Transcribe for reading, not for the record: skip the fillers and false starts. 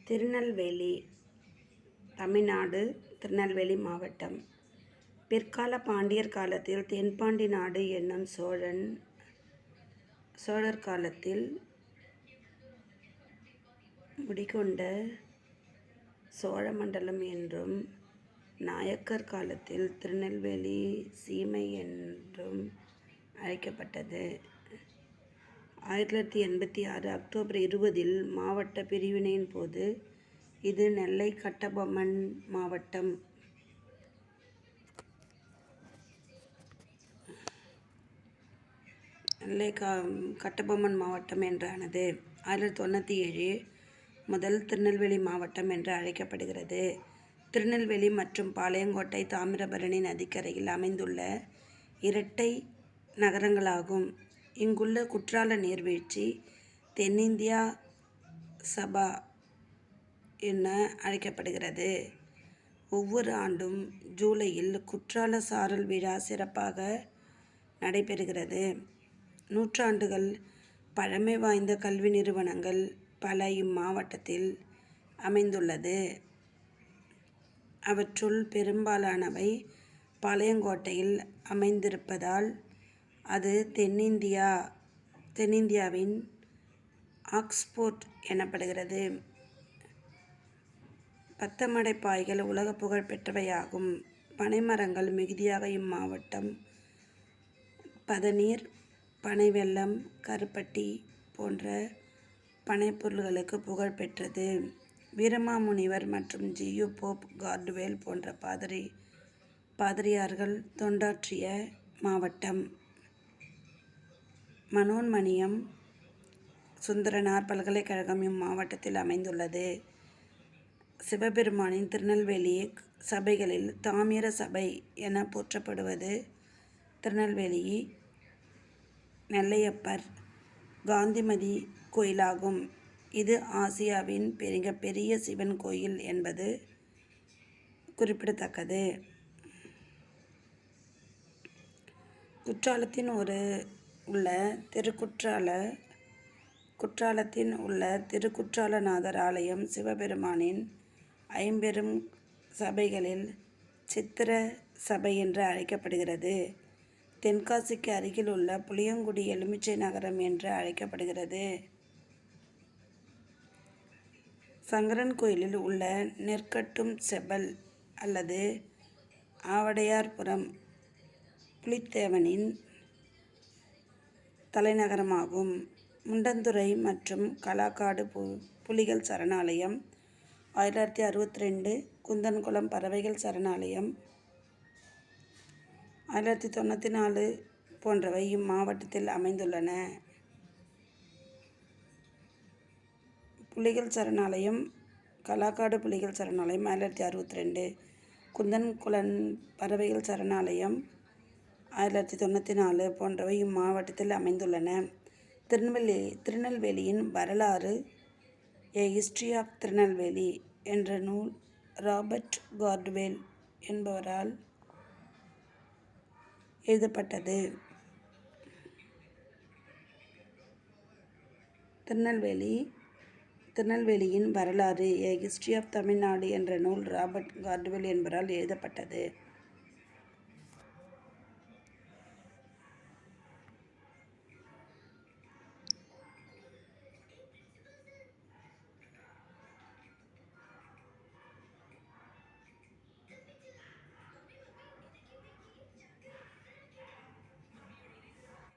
திருநெல்வேலி, தமிழ்நாடு, திருநெல்வேலி மாவட்டம். பிற்கால பாண்டியர் காலத்தில் தென்பாண்டி நாடு என்னும் சோழர் காலத்தில் முடிகொண்ட சோழமண்டலம் என்றும், நாயக்கர் காலத்தில் திருநெல்வேலி சீமை என்றும் அழைக்கப்பட்டது. 1986 அக்டோபர் 20 மாவட்ட பிரிவினையின் போது இது நெல்லை கட்டபொம்மன் மாவட்டம். கட்டபொம்மன் மாவட்டம் என்றானது. 1997 முதல் திருநெல்வேலி மாவட்டம் என்று அழைக்கப்படுகிறது. திருநெல்வேலி மற்றும் பாளையங்கோட்டை தாமிரபரணி நதிக்கரையில் அமைந்துள்ள இரட்டை நகரங்களாகும். இங்குள்ள குற்றால நீர்வீழ்ச்சி தென்னிந்தியா சபா என அழைக்கப்படுகிறது. ஒவ்வொரு ஆண்டும் ஜூலையில் குற்றால சாரல் விழா சிறப்பாக நடைபெறுகிறது. நூற்றாண்டுகள் பழமை வாய்ந்த கல்வி நிறுவனங்கள் பல இம்மாவட்டத்தில் அமைந்துள்ளது. அவற்றுள் பெரும்பாலானவை பாளையங்கோட்டையில் அமைந்திருப்பதால் அது தென்னிந்தியாவின் ஆக்ஸ்போர்ட் எனப்படுகிறது. பத்தமடை பாய்கள் உலக புகழ் பெற்றவையாகும். பனைமரங்கள் மிகுதியாக இம்மாவட்டம் பதநீர், பனை வெல்லம், கருப்பட்டி போன்ற பனைப்பொருள்களுக்கு புகழ் பெற்றது. வீரமாமுனிவர் மற்றும் ஜி.யு. போப், கார்டுவெல் போன்ற பாதிரியார்கள் தொண்டாற்றிய மாவட்டம். மனோன்மணியம் சுந்தரனார் பல்கலைக்கழகம் இம்மாவட்டத்தில் அமைந்துள்ளது. சிவபெருமானின் திருநெல்வேலி சபைகளில் தாமிர சபை என போற்றப்படுவது திருநெல்வேலி நெல்லையப்பர் காந்திமதி கோயிலாகும். இது ஆசியாவின் மிகப்பெரிய சிவன் கோயில் என்பது குறிப்பிடத்தக்கது. குற்றாலத்தின் உள்ள திருக்குற்றாலநாதர் ஆலயம் சிவபெருமானின் ஐம்பெரும் சபைகளில் சித்திர சபை என்று அழைக்கப்படுகிறது. தென்காசிக்கு அருகில் உள்ள புளியங்குடி எலுமிச்சை நகரம் என்று அழைக்கப்படுகிறது. சங்கரன் கோயிலில் உள்ள நெற்கட்டும் செப்பல் அல்லது ஆவடையார்புரம் புலித்தேவனின் தலைநகரமாகும். முண்டந்துறை மற்றும் களக்காடு புலிகள் சரணாலயம் 1962, குந்தன்குளம் பறவைகள் சரணாலயம் 1994 போன்றவை இம்மாவட்டத்தில் அமைந்துள்ளன. புலிகள் சரணாலயம், களக்காடு புலிகள் சரணாலயம் 1962, குந்தன்குளம் பறவைகள் சரணாலயம் 1994 போன்றவை இம்மாவட்டத்தில் அமைந்துள்ளன. திருநெல்வேலியின் வரலாறு ஏ ஹிஸ்டரி ஆஃப் திருநெல்வேலி என்ற நூல் ராபர்ட் கார்டுவெல் என்பவரால் எழுதப்பட்டது. திருநெல்வேலியின் வரலாறு ஏ ஹிஸ்டரி ஆஃப் தமிழ்நாடு என்ற நூல் ராபர்ட் கார்டுவெல் என்பவரால் எழுதப்பட்டது.